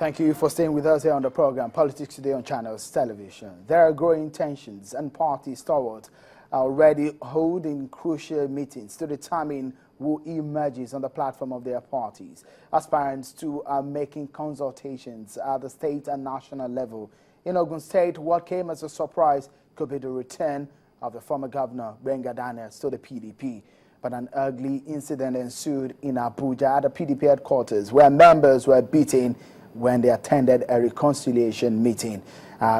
Thank you for staying with us here on the program Politics Today on Channels Television. There are growing tensions and party stalwarts are already holding crucial meetings to determine who emerges on the platform of their parties. Aspirants too are making consultations at the state and national level. In Ogun State, what came as a surprise could be the return of the former governor, Benga Daniels, to the PDP. But an ugly incident ensued in Abuja at the PDP headquarters, where members were beaten when they attended a reconciliation meeting.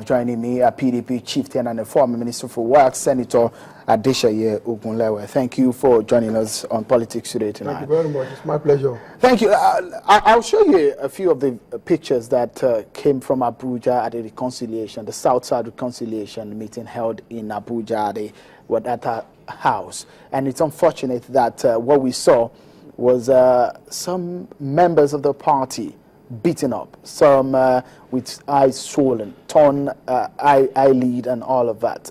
Joining me, a PDP chieftain and a former Minister for Works, Senator Adeseye Ogunlewe. Thank you for joining us on Politics Today tonight. Thank you very much. It's my pleasure. Thank you. I'll show you a few of the pictures that came from Abuja at the reconciliation, the South-Side reconciliation meeting held in Abuja at a house. And it's unfortunate that what we saw was some members of the party beaten up, some with eyes swollen, torn eyelid and all of that.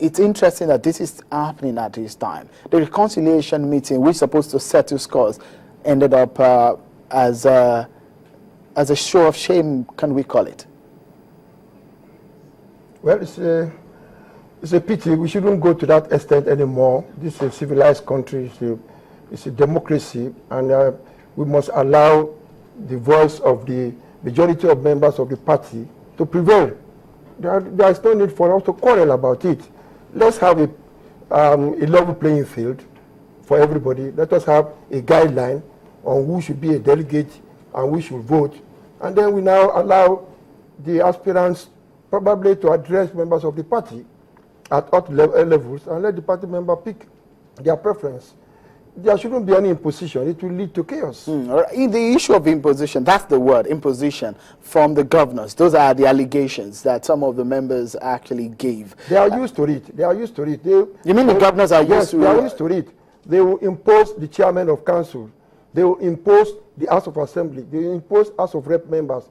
It's interesting that this is happening at this time. The reconciliation meeting, which is supposed to settle scores, ended up as a show of shame, can we call it? Well, it's a pity. We shouldn't go to that extent anymore. This is a civilized country. It's a democracy, and we must allow the voice of the majority of members of the party to prevail. There is no need for us to quarrel about it. Let's have a level playing field for everybody. Let us have a guideline on who should be a delegate and who should vote. And then we now allow the aspirants probably to address members of the party at all levels and let the party member pick their preference. There shouldn't be any imposition. It will lead to chaos. In the issue of imposition, that's the word, imposition, from the governors. Those are the allegations that some of the members actually gave. They are used to it. They are used to it. You mean the governors are used to it? Yes, they are used to it. They will impose the chairman of council. They will impose the House of Assembly. They will impose House of Rep members.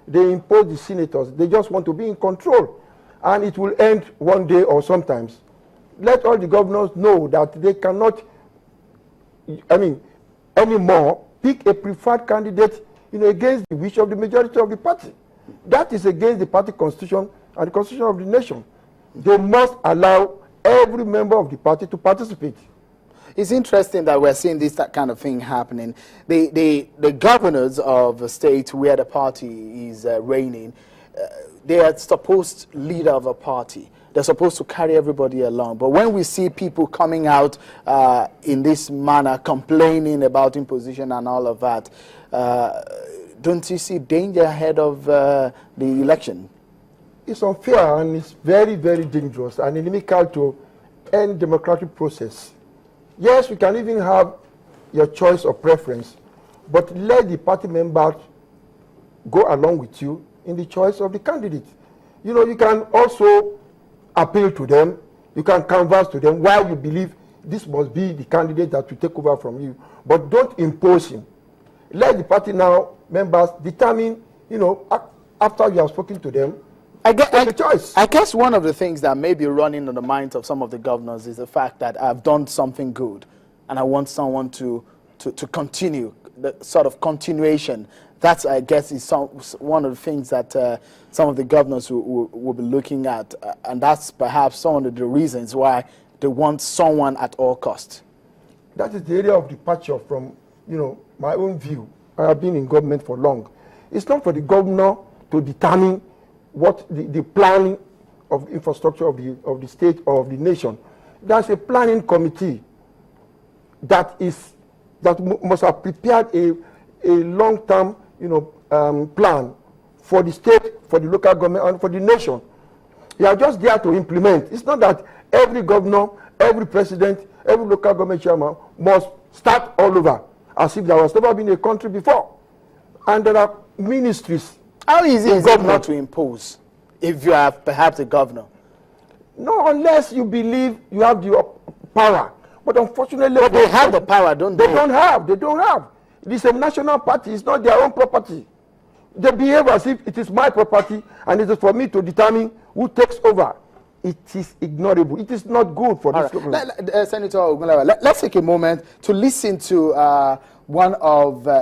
They impose the senators. They just want to be in control. And it will end one day or sometimes. Let all the governors know that they cannot anymore pick a preferred candidate, against the wish of the majority of the party. That is against the party constitution and the constitution of the nation. They must allow every member of the party to participate. It's interesting that we're seeing that kind of thing happening. The governors of a state where the party is reigning, they are supposed leader of a party. They're supposed to carry everybody along. But when we see people coming out in this manner, complaining about imposition and all of that, don't you see danger ahead of the election? It's unfair and it's very, very dangerous and inimical to any democratic process. Yes, you can even have your choice of preference, but let the party members go along with you in the choice of the candidate. You can also appeal to them, you can canvass to them why you believe this must be the candidate that will take over from you, but don't impose him. Let the party now members determine, after you have spoken to them, the choice. I guess one of the things that may be running in the minds of some of the governors is the fact that I've done something good and I want someone to continue, the sort of continuation. That's, I guess, is one of the things that some of the governors will be looking at, and that's perhaps some of the reasons why they want someone at all costs. That is the area of departure from, my own view. I have been in government for long. It's not for the governor to determine what the planning of infrastructure of the state or of the nation. There's a planning committee that must have prepared a long-term plan for the state, for the local government, and for the nation. You are just there to implement. It's not that every governor, every president, every local government chairman must start all over, as if there was never been a country before. And there are ministries. How easy is it not to impose if you are perhaps a governor? No, unless you believe you have the power. But unfortunately, but they have the power, don't they? They don't have. It is a national party. It's not their own property. They behave as if it is my property and it is for me to determine who takes over it is ignorable. It is not good for this government. Senator Ogunlewe, let's take a moment to listen to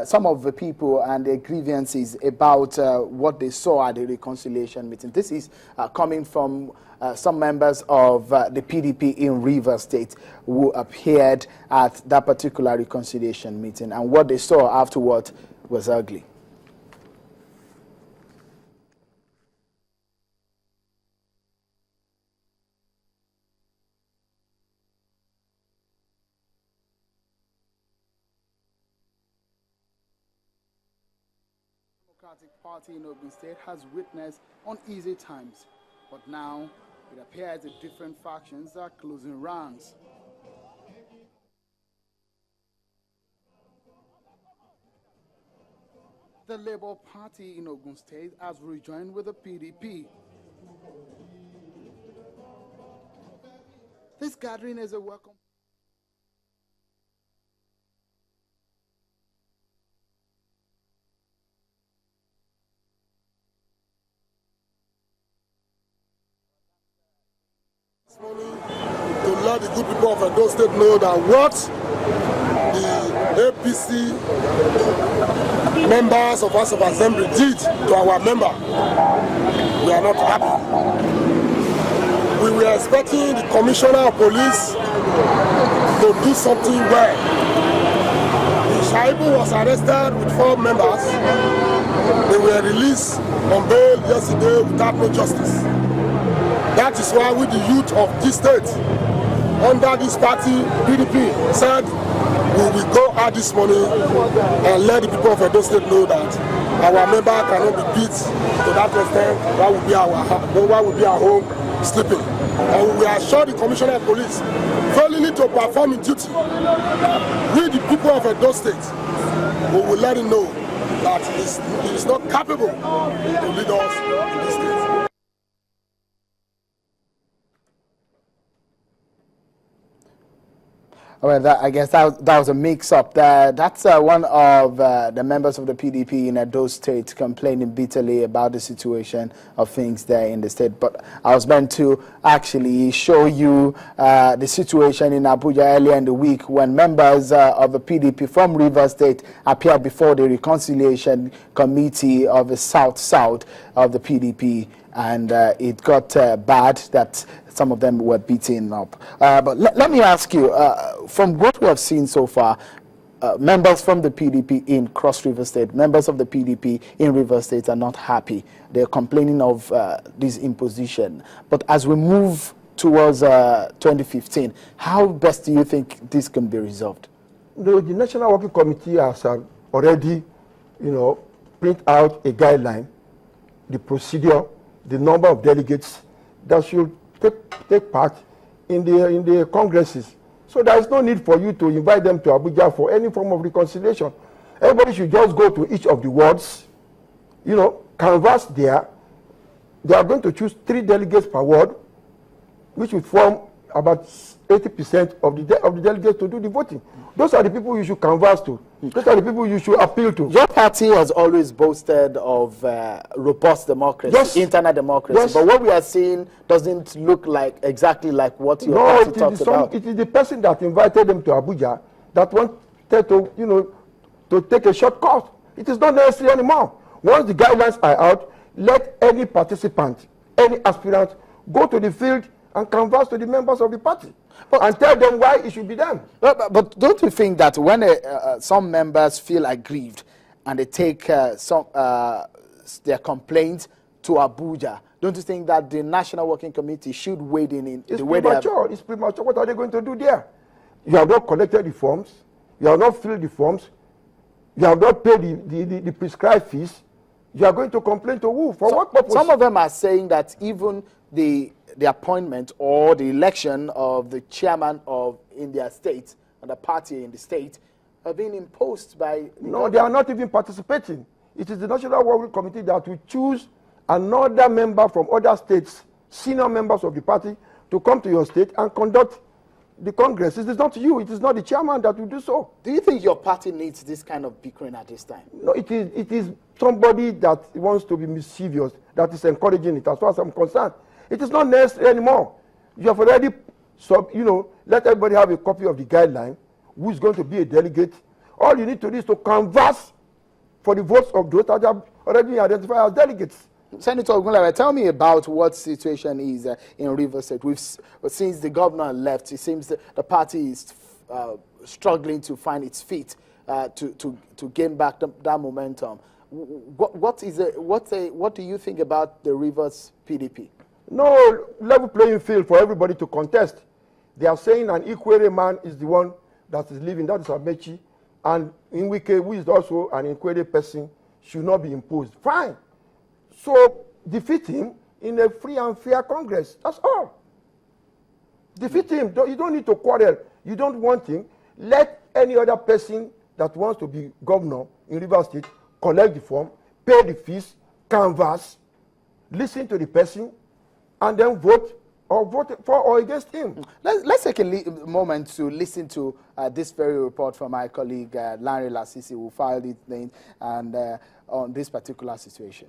some of the people and their grievances about what they saw at the reconciliation meeting. This is coming from some members of the PDP in Rivers State who appeared at that particular reconciliation meeting, and what they saw afterward was ugly. Party in Ogun State has witnessed uneasy times, but now it appears that different factions are closing ranks. The Labour Party in Ogun State has rejoined with the PDP. This gathering is a welcome. To let the good people of Edo State know that what the APC members of House of Assembly did to our member, we are not happy. We were expecting the Commissioner of Police to do something well. The Shaibu was arrested with 4 members. They were released on bail yesterday without no justice. That is why we, the youth of this state, under this party, PDP, said we will go out this morning and let the people of Edo State know that our member cannot be beat to that extent. That will be our home sleeping. And we assure the Commissioner of Police, failing to perform in duty, we, the people of Edo State, we will let him know that he is not capable to lead us in this state. Well, I guess that was a mix-up there. That's one of the members of the PDP in Edo State complaining bitterly about the situation of things there in the state. But I was meant to actually show you the situation in Abuja earlier in the week when members of the PDP from Rivers State appeared before the reconciliation committee of the South of the PDP. And it got bad that some of them were beaten up. But let me ask you, from what we have seen so far, members from the PDP in Cross River State, members of the PDP in River State are not happy. They're complaining of this imposition. But as we move towards 2015, how best do you think this can be resolved? The National Working Committee has already, print out a guideline, the procedure, the number of delegates that should take part in the congresses. So there is no need for you to invite them to Abuja for any form of reconciliation. Everybody should just go to each of the wards, canvass there. They are going to choose 3 delegates per ward, which would form about 80% of the delegates to do the voting. Those are the people you should canvass to. Those are the people you should appeal to. Your party has always boasted of robust democracy, yes, internal democracy. Yes. But what we are seeing doesn't look like exactly like what your party talks about. It is the person that invited them to Abuja that wanted to, to take a shortcut. It is not necessary anymore. Once the guidelines are out, let any participant, any aspirant, go to the field and canvass to the members of the party and tell them why it should be done. But don't you think that when some members feel aggrieved and they take their complaints to Abuja, don't you think that the National Working Committee should wade in the way they have? It's premature. What are they going to do there? You have not collected the forms. You have not filled the forms. You have not paid the prescribed fees. You are going to complain to who? For what purpose? Some of them are saying that even the appointment or the election of the chairman in their state and the party in the state are being imposed by... No, they are not even participating. It is the National Working Committee that will choose another member from other states, senior members of the party, to come to your state and conduct the Congress. It is not you. It is not the chairman that will do so. Do you think your party needs this kind of bickering at this time? No, it is somebody that wants to be mischievous that is encouraging it, as far as I'm concerned. It is not necessary anymore. You have already, let everybody have a copy of the guideline, who is going to be a delegate. All you need to do is to canvass for the votes of those that have already identified as delegates. Senator Ogunlewe, tell me about what situation is in Rivers State. Since the governor left, it seems that the party is struggling to find its feet to gain back that momentum. What do you think about the Rivers PDP? No level playing field for everybody to contest. They are saying an Ikwere man is the one that is leaving, that is Amechi, and Nwike, who is also an Ikwere person, should not be imposed. Fine. So defeat him in a free and fair Congress. That's all. Defeat him. You don't need to quarrel. You don't want him. Let any other person that wants to be governor in Rivers State collect the form, pay the fees, canvass, listen to the person, and then vote for or against him. Let's take a moment to listen to this very report from my colleague Larry Lasisi, who filed it on this particular situation.